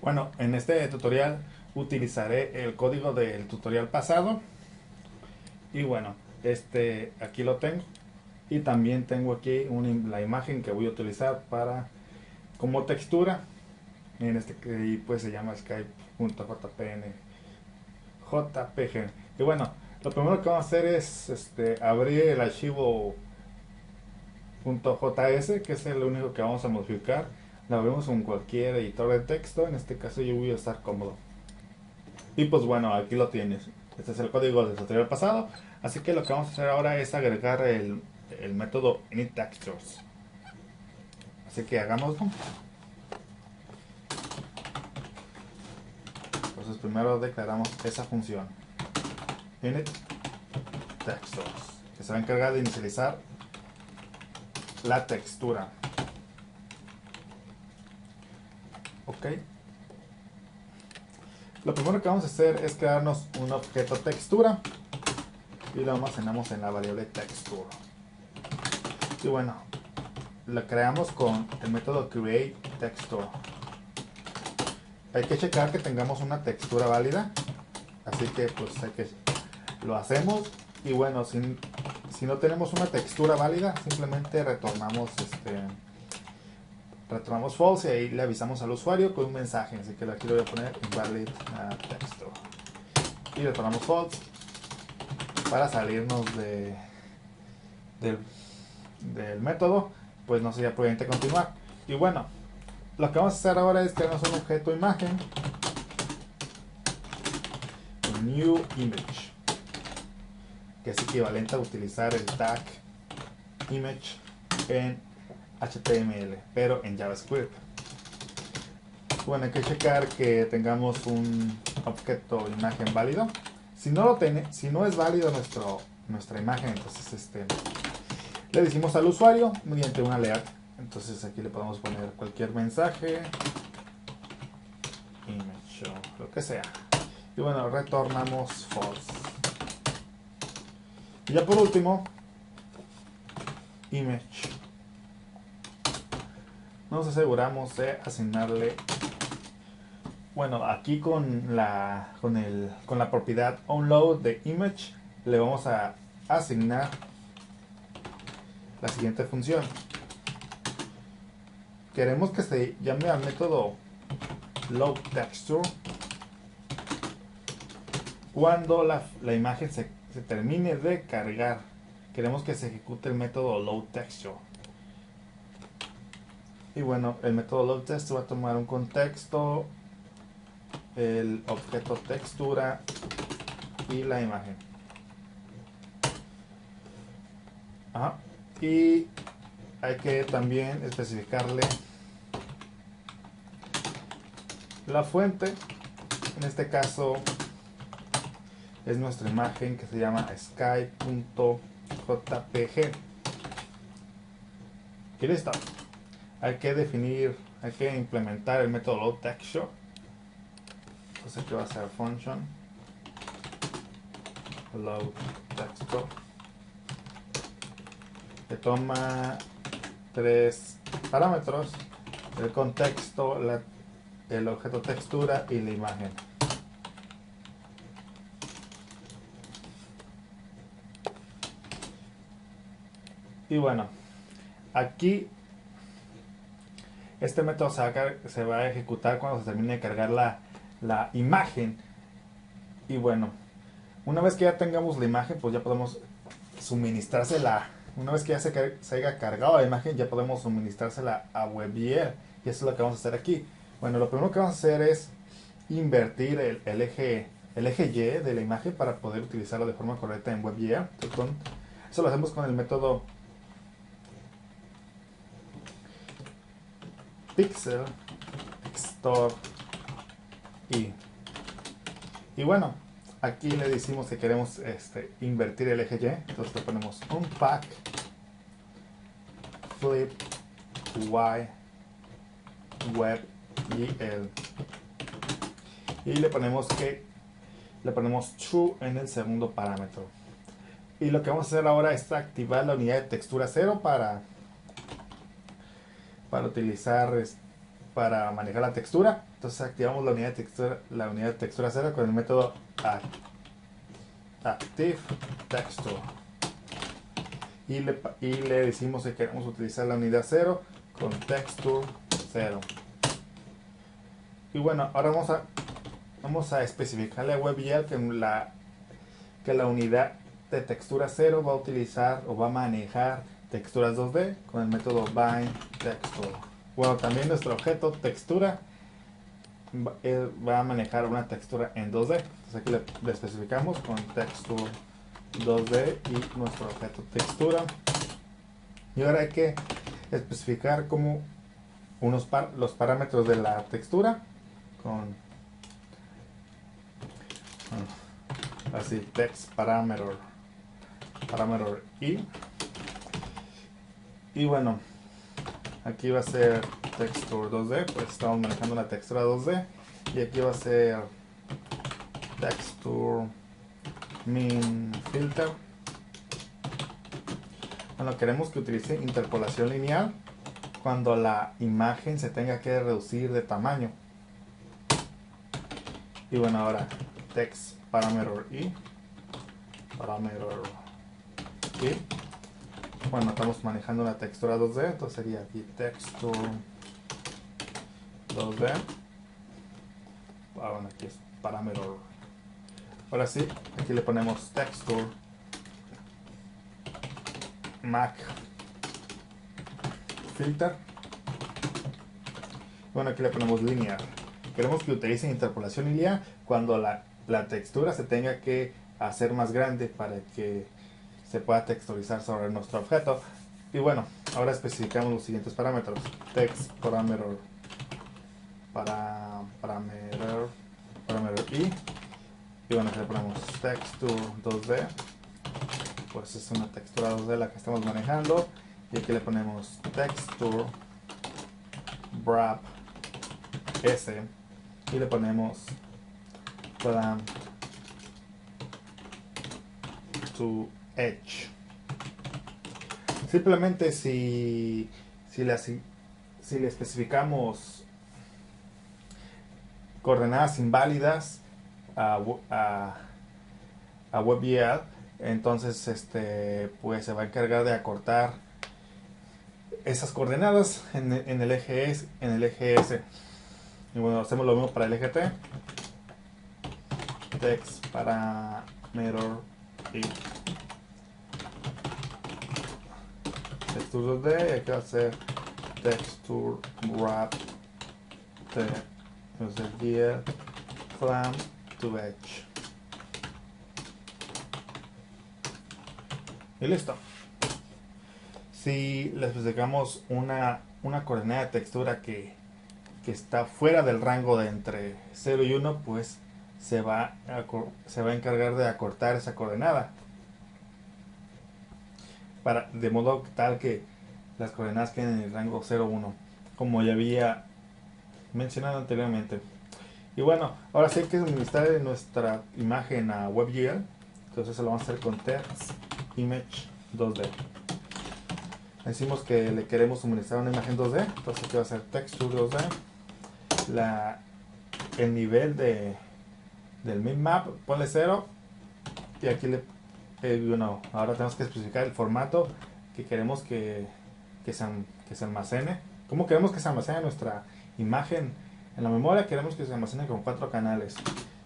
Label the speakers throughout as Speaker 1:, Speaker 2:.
Speaker 1: Bueno, en este tutorial utilizaré el código del tutorial pasado y bueno, aquí lo tengo y también tengo aquí la imagen que voy a utilizar para como textura en este que pues se llama skype.jpn jpg. Y bueno, lo primero que vamos a hacer es abrir el archivo .js, que es el único que vamos a modificar. Lo abrimos con cualquier editor de texto, en este caso yo voy a estar cómodo. Y pues bueno, aquí lo tienes. Este es el código del tutorial pasado. Así que lo que vamos a hacer ahora es agregar el método initTextures. Así que hagámoslo. Entonces primero declaramos esa función initTextures, que se va a encargar de inicializar la textura. Ok. Lo primero que vamos a hacer es crearnos un objeto textura y lo almacenamos en la variable texture. Y bueno, lo creamos con el método createTexture. Hay que checar que tengamos una textura válida, así que pues lo hacemos. Y bueno, si no tenemos una textura válida, simplemente retornamos false y ahí le avisamos al usuario con un mensaje. Así que aquí lo voy a poner invalid texture y retornamos false para salirnos del, del método, pues no sería prudente continuar. Y bueno, lo que vamos a hacer ahora es crearnos un objeto imagen, un new image, que es equivalente a utilizar el tag image en HTML, pero en JavaScript. Bueno, hay que checar que tengamos un objeto imagen válido. Si no es válido nuestra imagen, entonces le decimos al usuario mediante una alert. Entonces aquí le podemos poner cualquier mensaje, image o lo que sea. Y bueno, retornamos false. Y ya por último, image. Nos aseguramos de asignarle, bueno, aquí con la propiedad onload de image le vamos a asignar la siguiente función. Queremos que se llame al método loadTexture cuando la imagen se termine de cargar. Queremos que se ejecute el método loadTexture. Y bueno, el método loadTexture va a tomar un contexto, el objeto textura y la imagen. Ajá. Y hay que también especificarle la fuente. En este caso es nuestra imagen que se llama sky.jpg. Y listo. Hay que implementar el método loadTexture. Entonces aquí va a ser function loadTexture, que toma tres parámetros: el contexto, el objeto textura y la imagen. Y bueno, aquí este método se va a ejecutar cuando se termine de cargar la imagen. Y bueno, una vez que ya tengamos la imagen, pues ya podemos suministrársela. Una vez que ya se haya cargado la imagen, ya podemos suministrársela a WebGL. Y eso es lo que vamos a hacer aquí. Bueno, lo primero que vamos a hacer es invertir el eje Y de la imagen para poder utilizarlo de forma correcta en WebGL. Eso lo hacemos con el método pixel store y bueno, aquí le decimos que queremos invertir el eje Y. Entonces le ponemos un pack flip y web y le ponemos true en el segundo parámetro. Y lo que vamos a hacer ahora es activar la unidad de textura 0 para para manejar la textura. Entonces activamos la unidad de textura 0 con el método active texture. Y le decimos que queremos utilizar la unidad 0 con texture 0. Y bueno, ahora vamos a especificarle a WebGL que la unidad de textura 0 va a utilizar o va a manejar texturas 2D con el método bind texture. Bueno, también nuestro objeto textura va a manejar una textura en 2D. Entonces aquí le especificamos con texture 2D y nuestro objeto textura. Y ahora hay que especificar como los parámetros de la textura con así text parameter y bueno, aquí va a ser texture 2D, pues estamos manejando una textura 2D, y aquí va a ser texture min filter. Bueno, queremos que utilice interpolación lineal cuando la imagen se tenga que reducir de tamaño. Y bueno, ahora text parameter y bueno, estamos manejando una textura 2D, entonces sería aquí texture 2D. Bueno, aquí es parameter. Ahora sí, aquí le ponemos texture Mac filter. Bueno, aquí le ponemos linear. Queremos que utilice interpolación lineal cuando la textura se tenga que hacer más grande para que se pueda texturizar sobre nuestro objeto. Y bueno, ahora especificamos los siguientes parámetros. Text parameter y bueno, aquí le ponemos texture 2D, pues es una textura 2D la que estamos manejando, y aquí le ponemos texture wrap S y le ponemos plan to edge. Simplemente si le especificamos coordenadas inválidas a WebGL, entonces pues se va a encargar de acortar esas coordenadas en el eje S. Y bueno, hacemos lo mismo para el eje T. Text parameter y texture 2D, y aquí va a ser texture wrap T, entonces gear clamp to edge. Y listo. Si le especificamos una coordenada de textura que está fuera del rango de entre 0 y 1, pues se va a encargar de acortar esa coordenada de modo tal que las coordenadas queden en el rango 0, 1, como ya había mencionado anteriormente. Y bueno, ahora sí hay que suministrar nuestra imagen a WebGL, entonces eso lo vamos a hacer con text image 2D. Decimos que le queremos suministrar una imagen 2D, entonces aquí va a ser texture 2D. El nivel del minmap, ponle 0, y aquí bueno, ahora tenemos que especificar el formato que queremos que se almacene. ¿Cómo queremos que se almacene nuestra imagen en la memoria? Queremos que se almacene con 4 canales.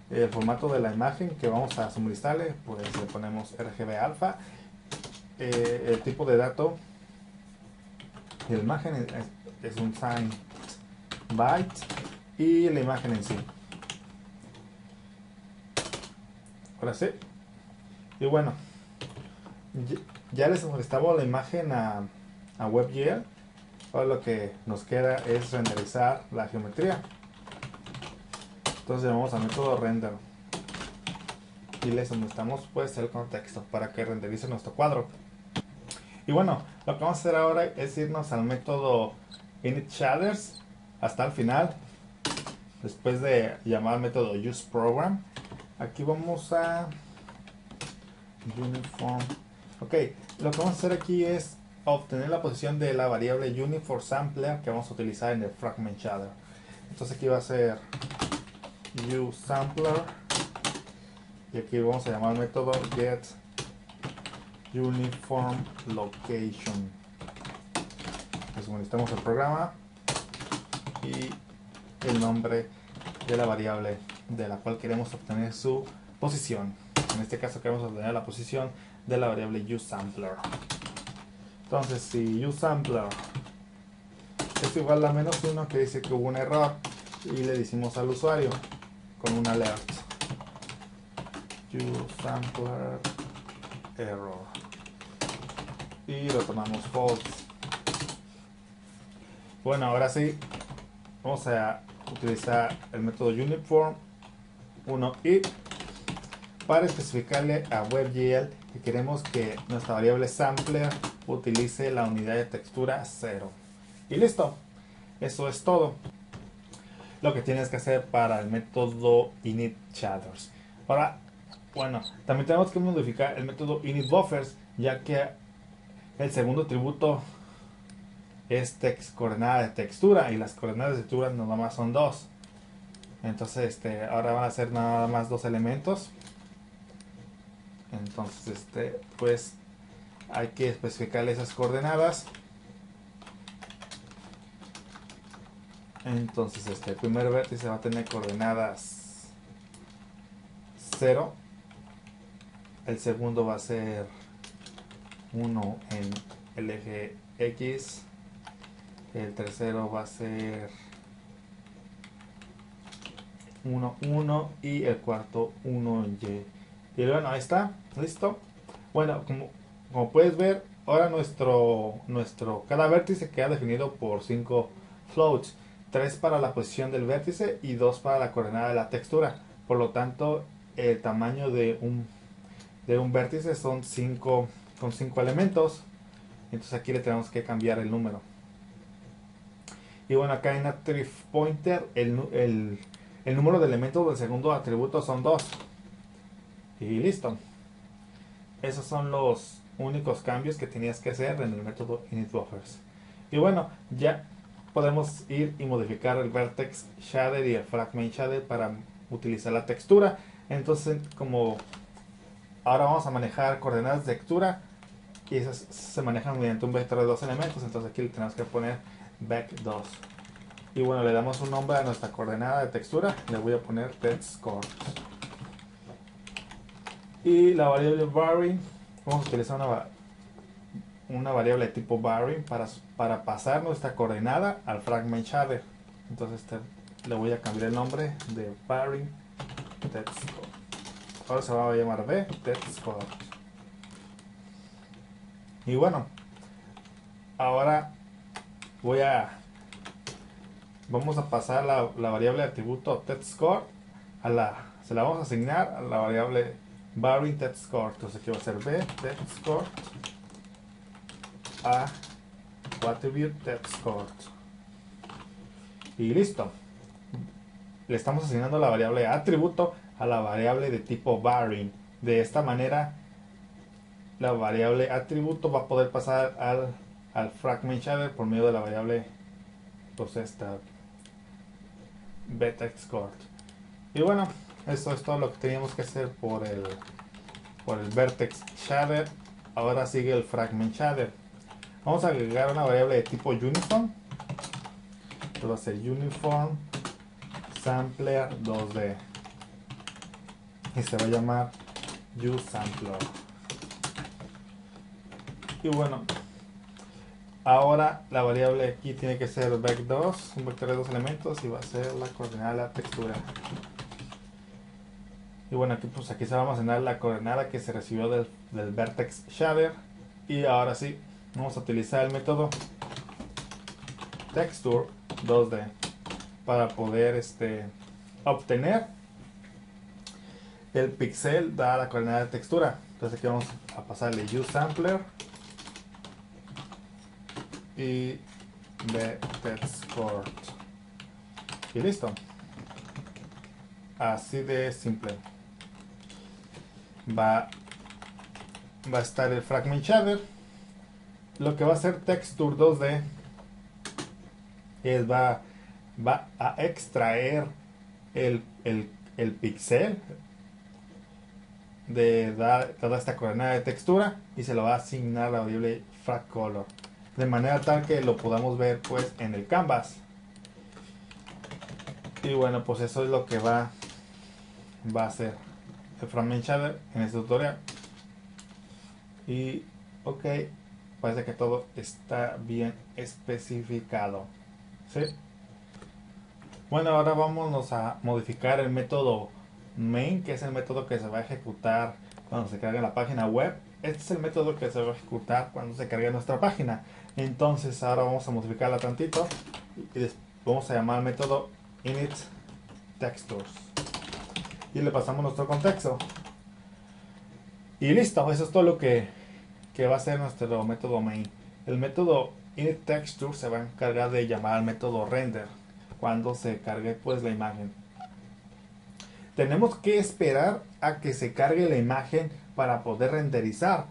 Speaker 1: El formato de la imagen que vamos a suministrarle, pues le ponemos RGB alfa. El tipo de dato de la imagen es un sign byte, y la imagen en sí. Ahora sí. Y bueno, ya les mostramos la imagen a WebGL. Ahora lo que nos queda es renderizar la geometría. Entonces vamos al método render y les suministramos pues el contexto para que renderice nuestro cuadro. Y bueno, lo que vamos a hacer ahora es irnos al método initShaders hasta el final. Después de llamar al método useProgram, aquí vamos a uniform. Ok, lo que vamos a hacer aquí es obtener la posición de la variable uniformSampler que vamos a utilizar en el fragment shader. Entonces aquí va a ser uSampler y aquí vamos a llamar al método get uniform location. Pues necesitamos el programa y el nombre de la variable de la cual queremos obtener su posición. En este caso queremos obtener la posición de la variable uSampler. Entonces si uSampler es igual a -1, que dice que hubo un error, y le decimos al usuario con un alert uSampler error y retornamos false. Bueno, ahora sí vamos a utilizar el método uniform 1if para especificarle a WebGL que queremos que nuestra variable sampler utilice la unidad de textura 0. Y listo, eso es todo lo que tienes que hacer para el método initShaders. Ahora, bueno, también tenemos que modificar el método initBuffers, ya que el segundo atributo es coordenada de textura y las coordenadas de textura nada más son 2. Entonces ahora van a ser nada más 2 elementos. Entonces pues hay que especificarle esas coordenadas. Entonces el primer vértice va a tener coordenadas 0. El segundo va a ser 1 en el eje X. El tercero va a ser 1, 1 y el cuarto 1 en Y. Y bueno, ahí está, listo. Bueno, como puedes ver, ahora cada vértice queda definido por 5 floats. 3 para la posición del vértice y 2 para la coordenada de la textura. Por lo tanto, el tamaño de un vértice son 5 elementos. Entonces aquí le tenemos que cambiar el número. Y bueno, acá en AttribPointer el número de elementos del segundo atributo son 2. Y listo. Esos son los únicos cambios que tenías que hacer en el método initBuffers. Y bueno, ya podemos ir y modificar el vertex shader y el fragment shader para utilizar la textura. Entonces, como ahora vamos a manejar coordenadas de textura y esas se manejan mediante un vector de 2 elementos, entonces aquí le tenemos que poner vec2. Y bueno, le damos un nombre a nuestra coordenada de textura, le voy a poner textScore. Y la variable vary, vamos a utilizar una variable de tipo vary para pasar nuestra coordenada al fragment shader. Entonces le voy a cambiar el nombre de vary textScore. Ahora se va a llamar v textScore. Y bueno, ahora vamos a pasar la variable de atributo textScore se la vamos a asignar a la variable vary textScore. Entonces aquí va a ser v textScore a attribute textScore. Y listo. Le estamos asignando la variable atributo a la variable de tipo vary. De esta manera, la variable atributo va a poder pasar al fragment shader por medio de la variable, pues vTextScore. Y bueno, eso es todo lo que teníamos que hacer por el vertex shader. Ahora sigue el fragment shader. Vamos a agregar una variable de tipo uniform. Esto va a ser uniform sampler 2D y se va a llamar uSampler. Y bueno, ahora la variable aquí tiene que ser vec2, un vector de 2 elementos, y va a ser la coordenada de la textura. Y bueno, aquí se va a almacenar la coordenada que se recibió del vertex shader. Y ahora sí, vamos a utilizar el método texture 2D para poder obtener el pixel dada la coordenada de textura. Entonces aquí vamos a pasarle uSampler y vTextScore. Y listo. Así de simple. Va a estar el fragment shader. Lo que va a hacer texture 2D es va va a extraer el píxel de toda esta coordenada de textura y se lo va a asignar a la variable FractColor, de manera tal que lo podamos ver pues en el canvas. Y bueno, pues eso es lo que va a hacer el Fragment Shader en este tutorial. Y ok, parece que todo está bien especificado, ¿sí? Bueno, ahora vámonos a modificar el método main, que es el método que se va a ejecutar cuando se cargue la página web. Este es el método que se va a ejecutar cuando se cargue nuestra página. Entonces ahora vamos a modificarla tantito y vamos a llamar al método init textures y le pasamos nuestro contexto. Y listo, eso es todo lo que va a ser nuestro método main. El método initTexture se va a encargar de llamar al método render cuando se cargue pues la imagen. Tenemos que esperar a que se cargue la imagen para poder renderizar,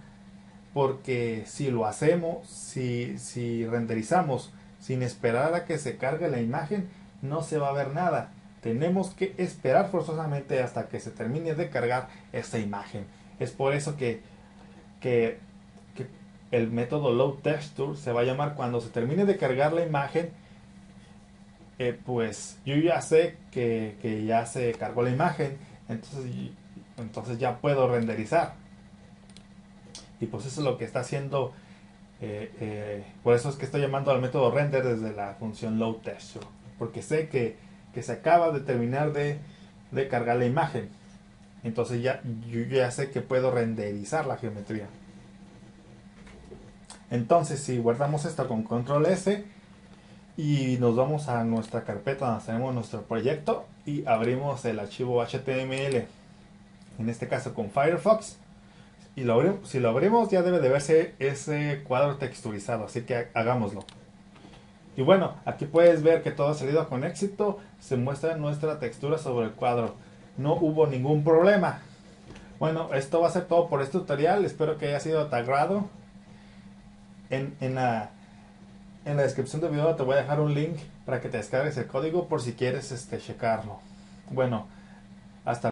Speaker 1: porque si lo hacemos, si renderizamos sin esperar a que se cargue la imagen, no se va a ver nada. Tenemos que esperar forzosamente hasta que se termine de cargar esta imagen. Es por eso que el método loadTexture se va a llamar cuando se termine de cargar la imagen. Pues yo ya sé que ya se cargó la imagen, entonces ya puedo renderizar. Y pues eso es lo que está haciendo. Por eso es que estoy llamando al método render desde la función loadTexture, porque sé que se acaba de terminar de cargar la imagen. Entonces yo ya sé que puedo renderizar la geometría. Entonces si guardamos esto con control S y nos vamos a nuestra carpeta donde tenemos nuestro proyecto y abrimos el archivo HTML, en este caso con Firefox, y si lo abrimos ya debe de verse ese cuadro texturizado, así que hagámoslo. Y bueno, aquí puedes ver que todo ha salido con éxito, se muestra nuestra textura sobre el cuadro, no hubo ningún problema. Bueno, esto va a ser todo por este tutorial, espero que haya sido de tu agrado. En la descripción del video te voy a dejar un link para que te descargues el código por si quieres checarlo. Bueno, hasta